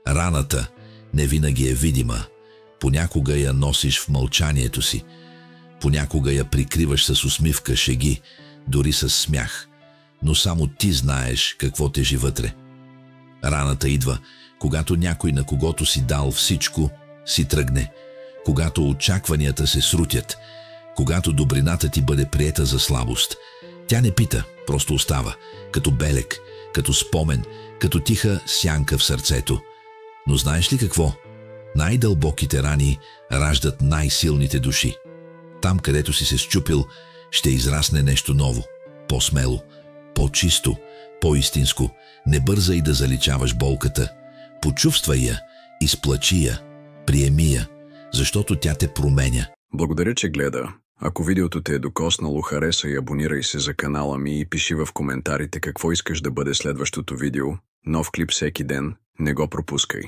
Раната не винаги е видима. Понякога я носиш в мълчанието си. Понякога я прикриваш с усмивка, шеги, дори с смях. Но само ти знаеш какво тежи вътре. Раната идва, когато някой, на когото си дал всичко, си тръгне. Когато очакванията се срутят. Когато добрината ти бъде приета за слабост. Тя не пита, просто остава. Като белег, като спомен, като тиха сянка в сърцето. Но знаеш ли какво? Най-дълбоките рани раждат най-силните души. Там, където си се счупил, ще израсне нещо ново. По-смело, по-чисто, по-истинско. Не бързай да заличаваш болката. Почувствай я, изплачи я, приеми я, защото тя те променя. Благодаря, че гледа. Ако видеото те е докоснало, харесай и абонирай се за канала ми и пиши в коментарите какво искаш да бъде следващото видео. Нов клип всеки ден, не го пропускай.